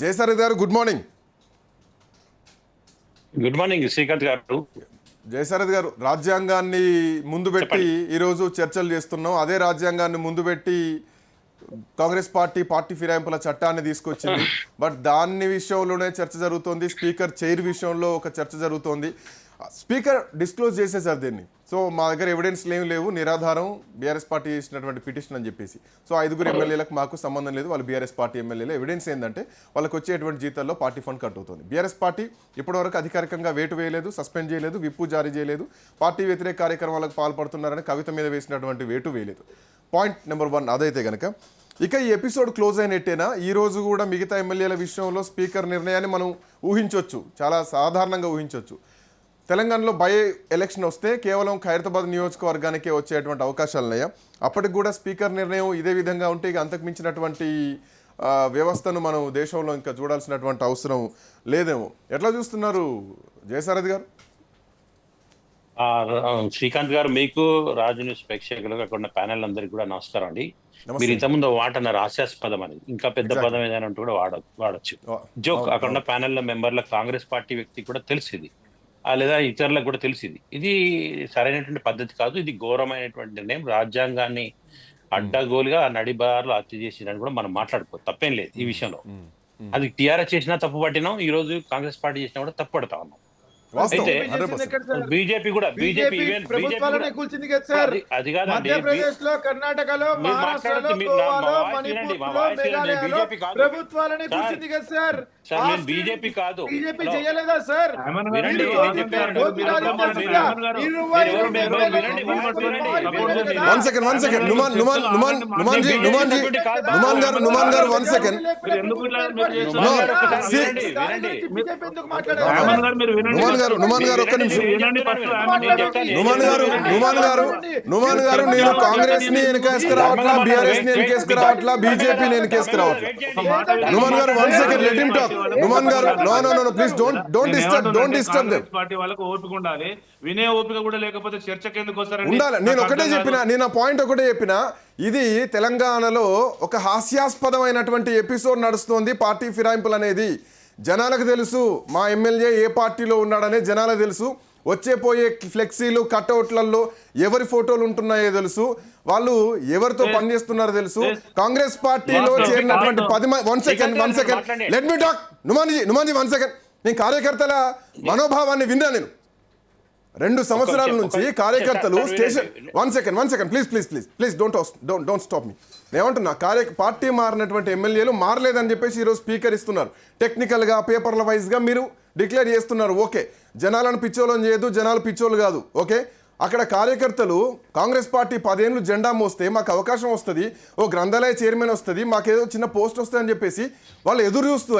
జయశరత్ గారు good morning. Good morning Srikanth గారు. జయశరత్ గారు, రాజ్యాంగాన్ని ముందు పెట్టి ఈరోజు చర్చలు చేస్తున్నాం. అదే రాజ్యాంగాన్ని ముందు పెట్టి కాంగ్రెస్ పార్టీ ఫిరాయింపుల చట్టాన్ని తీసుకొచ్చింది. బట్ దాని విషయంలోనే చర్చ జరుగుతోంది. స్పీకర్ చైర్ విషయంలో ఒక చర్చ జరుగుతోంది. స్పీకర్ డిస్క్లోజ్ చేసేసారు దీన్ని. సో మా దగ్గర ఎవిడెన్స్లు ఏమి లేవు, నిరాధారం బీఆర్ఎస్ పార్టీ చేసినటువంటి పిటిషన్ అని చెప్పేసి. సో 5 ఎమ్మెల్యేలకు మాకు సంబంధం లేదు, వాళ్ళు బీఆర్ఎస్ పార్టీ ఎమ్మెల్యేలు. ఎవిడెన్స్ ఏంటంటే వాళ్ళకి వచ్చేటువంటి జీతాల్లో పార్టీ ఫండ్ కట్ అవుతుంది. బీఆర్ఎస్ పార్టీ ఇప్పటివరకు అధికారికంగా వేటు వేయలేదు, సస్పెండ్ చేయలేదు, విప్పు జారీ చేయలేదు. పార్టీ వ్యతిరేక కార్యక్రమాలకు పాల్పడుతున్నారని కవిత మీద వేసినటువంటి వేటు వేయలేదు. పాయింట్ నెంబర్ 1 అదైతే కనుక ఇక ఈ ఎపిసోడ్ క్లోజ్ అయినట్టేనా? ఈ రోజు కూడా మిగతా ఎమ్మెల్యేల విషయంలో స్పీకర్ నిర్ణయాన్ని మనం ఊహించవచ్చు, చాలా సాధారణంగా ఊహించవచ్చు. తెలంగాణలో బై ఎలక్షన్ వస్తే కేవలం ఖైరతాబాద్ నియోజకవర్గానికే వచ్చేటువంటి అవకాశాలు ఉన్నాయా? అప్పటికి కూడా స్పీకర్ నిర్ణయం ఇదే విధంగా ఉంటే ఇక అంతకు మించినటువంటి వ్యవస్థను మనం దేశంలో ఇంకా చూడాల్సినటువంటి అవసరం లేదేమో. ఎట్లా చూస్తున్నారు జయశరత్ గారు? శ్రీకాంత్ గారు, మీకు రాజు న్యూస్ ప్రేక్షకులకు అక్కడ ప్యానెల్ అందరికి కూడా నమస్కారం అండి. మీరు ఇంతకుముందు వాటన్నారు హాస్యాస్పదం అని, ఇంకా పెద్ద పదం ఏదైనా ఉంటే కూడా వాడచ్చు. జోక్ అక్కడ ఉన్న ప్యానెల్ మెంబర్ల కాంగ్రెస్ పార్టీ వ్యక్తి కూడా తెలిసింది, లేదా ఇతరులకు కూడా తెలిసింది. ఇది సరైనటువంటి పద్ధతి కాదు, ఇది ఘోరమైనటువంటి నిర్ణయం. రాజ్యాంగాన్ని అడ్డగోలుగా నడిబార్లు హత్య చేసిందని కూడా మనం మాట్లాడుకో, తప్పేం లేదు ఈ విషయంలో. అది టీఆర్ఎస్ చేసినా తప్పు పట్టినాం, ఈ రోజు కాంగ్రెస్ పార్టీ చేసినా కూడా తప్పు పడతా ఉన్నాం. అయితే బీజేపీ కూడా అది కాదండి, కర్ణాటకలో బీజేపీ కాదు. చేయలేదా సార్? నుమాన్ గారు ఒక్క నిమిషం. నుమాన్ గారు నేను కాంగ్రెస్ ని వెనకేసుకురావట్లా, బీఆర్ఎస్ ని వెనకేసుకురావట్లా, బీజేపీ వెనకేసుకురావట్లా. నుమాన్ గారు 1 second, let him talk. Numan గారు no please don't disturb them. Party వాళ్ళకి ఓపిక ఉండాలి, వినే ఓపిక కూడా లేకపోతే చర్చకి ఎందుకు వస్తారండి? ఉండాలి. నేను ఒకటే చెప్పినా, నేను ఆ పాయింట్ ఒకటే చెప్పినా. ఇది తెలంగాణలో ఒక హాస్యాస్పదమైనటువంటి ఎపిసోడ్ నడుస్తోంది. పార్టీ ఫిరాయింపులు అనేది జనాలకు తెలుసు. మా ఎమ్మెల్యే ఏ పార్టీలో ఉన్నాడనే జనాలకు తెలుసు. వచ్చే పోయే ఫ్లెక్సీలు కట్అవుట్లలో ఎవరి ఫోటోలు ఉంటున్నాయో తెలుసు, వాళ్ళు ఎవరితో పనిచేస్తున్నారో తెలుసు. కాంగ్రెస్ పార్టీలో చేరినటువంటి 10 మంది. 1 second let me talk. Numanji 1 second. నేను కార్యకర్తల మనోభావాన్ని విన్నా. నేను 2 సంవత్సరాల నుంచి కార్యకర్తలు station 1 second please don't stop me. ఏమంటున్నా, పార్టీ మారినటువంటి ఎమ్మెల్యేలు మారలేదని చెప్పేసి ఈరోజు స్పీకర్ ఇస్తున్నారు. టెక్నికల్గా పేపర్ల వైజ్గా మీరు డిక్లేర్ చేస్తున్నారు. ఓకే, జనాలను పిచ్చోళ్ళని చేయదు, జనాలు పిచ్చోళ్ళు కాదు. ఓకే, అక్కడ కార్యకర్తలు కాంగ్రెస్ పార్టీ 10 ఏళ్ళు జెండా మోస్తే మాకు అవకాశం వస్తుంది, ఓ గ్రంథాలయ చైర్మన్ వస్తుంది, మాకేదో చిన్న పోస్ట్ వస్తుంది అని చెప్పేసి వాళ్ళు ఎదురు చూస్తూ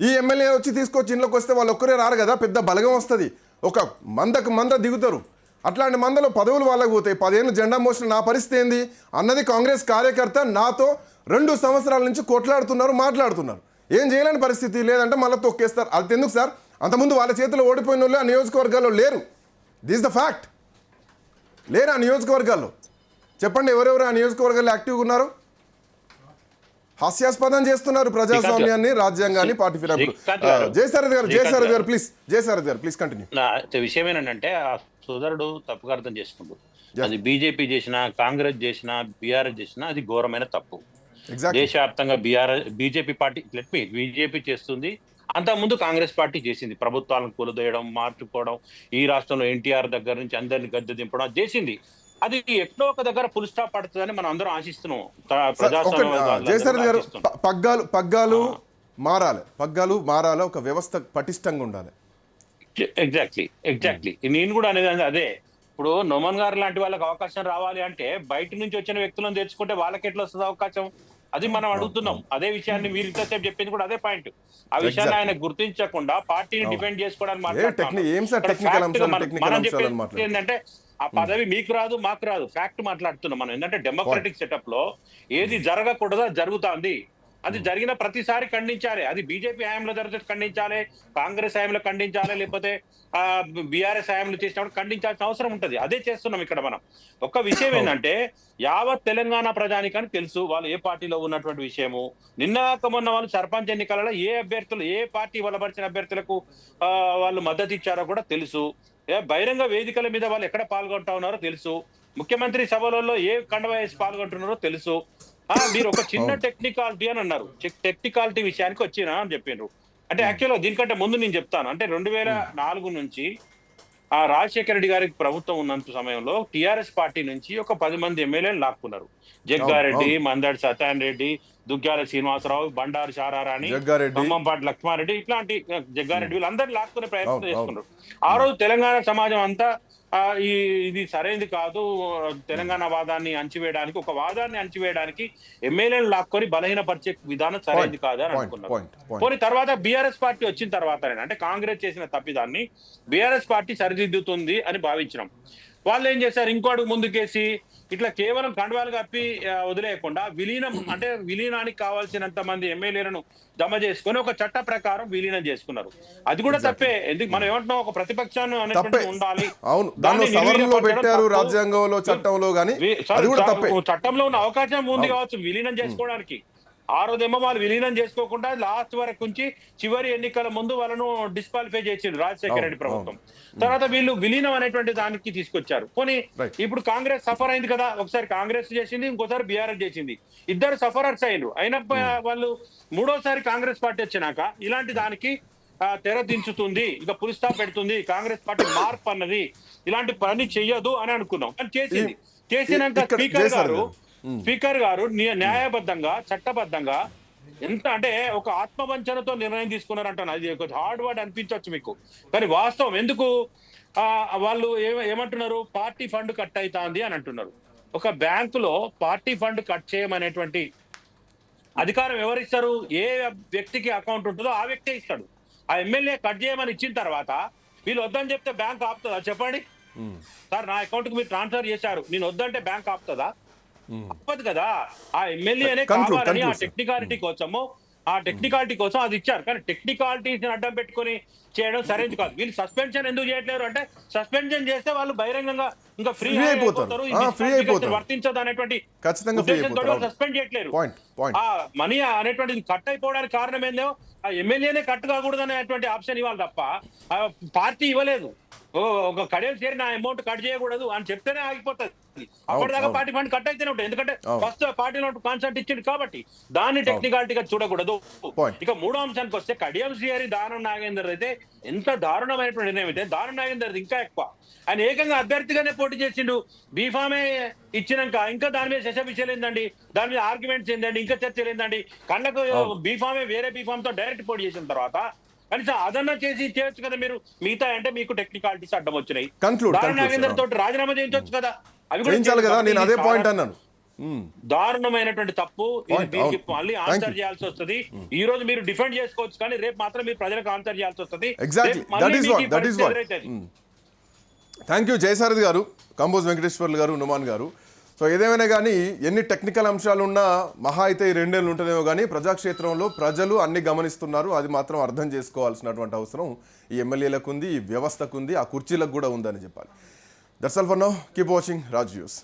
ఈ ఎమ్మెల్యే వచ్చి తీసుకొచ్చి ఇంట్లోకి వస్తే వాళ్ళు ఒక్కరే రారు కదా, పెద్ద బలగం వస్తుంది, ఒక మంద దిగుతారు. అట్లాంటి మందలో పదవులు వాళ్ళకు పోతాయి. 10 ఏళ్ళు జెండా మోసిన నా పరిస్థితి ఏంది అన్నది కాంగ్రెస్ కార్యకర్త నాతో 2 సంవత్సరాల నుంచి కొట్లాడుతున్నారు, మాట్లాడుతున్నారు. ఏం చేయలేని పరిస్థితి. లేదంటే మళ్ళీ తొక్కేస్తారు. అది ఎందుకు సార్? అంతకుముందు వాళ్ళ చేతిలో ఓడిపోయిన వాళ్ళు ఆ నియోజకవర్గాల్లో లేరు. This the fact. లేరు ఆ నియోజకవర్గాల్లో. చెప్పండి, ఎవరెవరు ఆ నియోజకవర్గాల్లో యాక్టివ్గా ఉన్నారు? హాస్యాస్పదం చేస్తున్నారు ప్రజాస్వామ్యాన్ని, రాజ్యాంగాన్ని, పార్టీ ఫిరాయింపులు. జయశరత్ గారు ప్లీజ్ కంటిన్యూ. విషయం ఏంటంటే, ఆ సోదరుడు తప్పుగా అర్థం చేసుకుంటూ, అది బీజేపీ చేసినా, కాంగ్రెస్ చేసినా, బీఆర్ఎస్ చేసినా అది ఘోరమైన తప్పు. దేశవ్యాప్తంగా బీజేపీ చేస్తుంది. అంతకుముందు కాంగ్రెస్ పార్టీ చేసింది. ప్రభుత్వాలను కూలదోయడం, మార్చుకోవడం, ఈ రాష్ట్రంలో ఎన్టీఆర్ దగ్గర నుంచి అందరిని గద్దె దింపడం చేసింది. అది ఎక్కడో ఒక దగ్గర ఫుల్ స్టాప్ పడుతుందని మనం అందరం ఆశిస్తున్నాం. పగ్గాలు మారాలి, ఒక వ్యవస్థ పటిష్టంగా ఉండాలి. ఎగ్జాక్ట్లీ నేను కూడా అనేది అదే. ఇప్పుడు నోమన్ గారు లాంటి వాళ్ళకి అవకాశం రావాలి అంటే బయట నుంచి వచ్చిన వ్యక్తులను తెచ్చుకుంటే వాళ్ళకి ఎట్లా వస్తుంది అవకాశం? అది మనం అడుగుతున్నాం. అదే విషయాన్ని మీరు ఇంతసేపు చెప్పింది కూడా అదే పాయింట్. ఆ విషయాన్ని ఆయన గుర్తించకుండా పార్టీని డిఫెండ్ చేసుకోవడానికి మనం చెప్పేది ఏంటంటే, ఆ పదవి మీకు రాదు, మాకు రాదు, ఫ్యాక్ట్ మాట్లాడుతున్నాం మనం. ఏంటంటే డెమోక్రటిక్ సెటప్ లో ఏది జరగకూడదో జరుగుతుంది. అది జరిగిన ప్రతిసారి ఖండించాలి. అది బీజేపీ హయాంలో జరిగితే ఖండించాలి, కాంగ్రెస్ హయాంలో ఖండించాలి, లేకపోతే బీఆర్ఎస్ హయాంలో చేసినప్పుడు ఖండించాల్సిన అవసరం ఉంటది. అదే చేస్తున్నాం ఇక్కడ మనం. ఒక్క విషయం ఏంటంటే యావత్ తెలంగాణ ప్రజానికానికి తెలుసు వాళ్ళు ఏ పార్టీలో ఉన్నటువంటి విషయము. మొన్న వాళ్ళు సర్పంచ్ ఎన్నికలలో ఏ పార్టీ బలపరిచిన అభ్యర్థులకు వాళ్ళు మద్దతు ఇచ్చారో కూడా తెలుసు. బహిరంగ వేదికల మీద వాళ్ళు ఎక్కడ పాల్గొంటా ఉన్నారో తెలుసు. ముఖ్యమంత్రి సభలలో ఏ కండవ వేసి పాల్గొంటున్నారో తెలుసు. మీరు ఒక చిన్న టెక్నికాలిటీ అని అన్నారు. టెక్నికాలిటీ విషయానికి వచ్చినా అని చెప్పిండ్రు. అంటే యాక్చువల్గా దీనికంటే ముందు నేను చెప్తాను. అంటే 2004 నుంచి రాజశేఖర రెడ్డి గారికి ప్రభుత్వం ఉన్నంత సమయంలో టిఆర్ఎస్ పార్టీ నుంచి ఒక 10 మంది ఎమ్మెల్యేలు లాక్కున్నారు. జగ్గారెడ్డి, మందడి సత్యాన్ రెడ్డి, దుగ్గ్యాల శ్రీనివాసరావు, బండారు శారారాణి, ఖమ్మంపాటి లక్ష్మారెడ్డి, ఇట్లాంటి జగ్గారెడ్డి వీళ్ళందరూ లాక్కునే ప్రయత్నం చేసుకున్నారు. ఆ రోజు తెలంగాణ సమాజం అంతా ఇది సరైనది కాదు, తెలంగాణ వాదాన్ని అణచివేయడానికి, ఒక వాదాన్ని అణచివేయడానికి ఎమ్మెల్యేలు లాక్కొని బలహీనపరిచే విధానం సరైనది కాదు అని అనుకున్నారు. పోనీ తర్వాత బీఆర్ఎస్ పార్టీ వచ్చిన తర్వాత అంటే కాంగ్రెస్ చేసిన తప్పిదాన్ని బీఆర్ఎస్ పార్టీ సరిదిద్దుతుంది అని భావించినాం. వాళ్ళు ఏం చేశారు, ఇంకో అడుగు ముందుకేసి ఇట్లా కేవలం కండువాలు కప్పి వదిలేయకుండా విలీనానికి కావాల్సినంత మంది ఎమ్మెల్యేలను జమ చేసుకుని ఒక చట్ట ప్రకారం విలీనం చేసుకున్నారు. అది కూడా తప్పే. ఎందుకు మనం ఏమంటున్నాం, ఒక ప్రతిపక్షాన్ని అనేటువంటి ఉండాలి. రాజ్యాంగంలో చట్టంలో చట్టంలో ఉన్న అవకాశం ఉంది కావచ్చు విలీనం చేసుకోవడానికి. ఆ రోజేమో వాళ్ళు విలీనం చేసుకోకుండా లాస్ట్ వరకు నుంచి చివరి ఎన్నికల ముందు వాళ్ళను డిస్క్వాలిఫై చేసిండ్రు రాజశేఖర రెడ్డి ప్రభుత్వం. తర్వాత వీళ్ళు విలీనం అనేటువంటి దానికి తీసుకొచ్చారు. పోనీ ఇప్పుడు కాంగ్రెస్ సఫర్ అయింది కదా, ఒకసారి కాంగ్రెస్ చేసింది, ఇంకోసారి బీఆర్ఎస్ చేసింది. ఇద్దరు సఫరర్స్ అయ్యారు. అయినప్పుడు వాళ్ళు మూడోసారి కాంగ్రెస్ పార్టీ వచ్చినాక ఇలాంటి దానికి తెర దించుతుంది, ఇక పులి స్టాప్ పెడుతుంది, కాంగ్రెస్ పార్టీ మార్పు అన్నది ఇలాంటి పని చెయ్యదు అని అనుకున్నాం. కానీ చేసింది. చేసినాక స్పీకర్ గారు న్యాయబద్ధంగా చట్టబద్ధంగా ఎంత అంటే ఒక ఆత్మవంచనతో నిర్ణయం తీసుకున్నారంటాను. అది ఒక హార్డ్ వర్డ్ అనిపించవచ్చు మీకు, కానీ వాస్తవం. ఎందుకు వాళ్ళు ఏమంటున్నారు, పార్టీ ఫండ్ కట్ అవుతుంది అని అంటున్నారు. ఒక బ్యాంకులో పార్టీ ఫండ్ కట్ చేయమనేటువంటి అధికారం ఎవరిస్తారు? ఏ వ్యక్తికి అకౌంట్ ఉంటుందో ఆ వ్యక్తే ఇస్తాడు. ఆ ఎమ్మెల్యే కట్ చేయమని ఇచ్చిన తర్వాత వీళ్ళు వద్దని చెప్తే బ్యాంక్ ఆపుతుందా? చెప్పండి సార్, నా అకౌంట్ కి మీరు ట్రాన్స్ఫర్ చేశారు, నేను వద్దంటే బ్యాంక్ ఆపుతుందా? తప్పదు కదా. ఆ ఎమ్మెల్యేనే కావాలని ఆ టెక్నికాలిటీ కోసం అది ఇచ్చారు. కానీ టెక్నికాలిటీస్ అడ్డం పెట్టుకుని చేయడం సరైనది కాదు. వీళ్ళు సస్పెన్షన్ ఎందుకు చేయట్లేరు అంటే, సస్పెన్షన్ చేస్తే వాళ్ళు బహిరంగంగా ఇంకా ఫ్రీ అయిపోతారు, వర్తించదు అనేటువంటి ఉద్దేశంతో సస్పెండ్ చేయట్లేరు. ఆ మనీ అనేటువంటిది కట్ అయిపోవడానికి కారణం ఏందో ఆ ఎమ్మెల్యేనే కట్ కాకూడదు అనేటువంటి ఆప్షన్ ఇవ్వాలి తప్ప పార్టీ ఇవ్వలేదు. ఒక కడియం చేరి నా అమౌంట్ కట్ చేయకూడదు అని చెప్తేనే ఆగిపోతుంది. అప్పటిదాకా పార్టీ ఫండ్ కట్ అయితేనే ఉంటుంది. ఎందుకంటే ఫస్ట్ పార్టీలో కాన్సెప్ట్ ఇచ్చింది కాబట్టి దాన్ని టెక్నికాలిటీగా చూడకూడదు. ఇక మూడో అంశానికి వస్తే కడియం శ్రీహరి దానం నాగేందర్ అయితే ఎంత దారుణమైనటువంటి నిర్ణయం అయితే, దానం నాగేందర్ ఇంకా ఎక్కువ. ఆయన ఏకంగా అభ్యర్థిగానే పోటీ చేసిండు. బీఫామే ఇచ్చినాక ఇంకా దాని మీద శశభిషలు ఏందండి, దాని మీద ఆర్గ్యుమెంట్స్ ఏందండి, ఇంకా చర్చలు ఏందండి. కళ్ళకు బీఫామే వేరే బీఫామ్ తో డైరెక్ట్ పోటీ చేసిన తర్వాత కనీసం అదన్నా చేసి చేయొచ్చు కదా మీరు. మిగతా అంటే మీకు టెక్నికాలిటీస్ అడ్డం వచ్చినాయి. నాగేందర్ తోటి రాజీనామా చేయించవచ్చు కదా, అవి కూడా దారుణమైనటువంటి తప్పు. దీనికి మళ్ళీ ఆన్సర్ చేయాల్సి వస్తుంది. ఈ రోజు మీరు డిఫెండ్ చేసుకోవచ్చు, కానీ రేపు మాత్రం మీరు ప్రజలకు ఆన్సర్ చేయాల్సి వస్తుంది. థ్యాంక్ యూ జయసారథి గారు, కంబోజ్ వెంకటేశ్వర్లు గారు, నుమాన్ గారు. సో ఏదేమైనా కానీ ఎన్ని టెక్నికల్ అంశాలు ఉన్నా మహా అయితే ఈ 2 ఏళ్ళు ఉంటుందేమో కానీ ప్రజాక్షేత్రంలో ప్రజలు అన్ని గమనిస్తున్నారు. అది మాత్రం అర్థం చేసుకోవాల్సినటువంటి అవసరం ఈ ఎమ్మెల్యేలకు ఉంది, ఈ వ్యవస్థకు ఉంది, ఆ కుర్చీలకు కూడా ఉందని చెప్పాలి. That's all for now. Keep watching Raj news.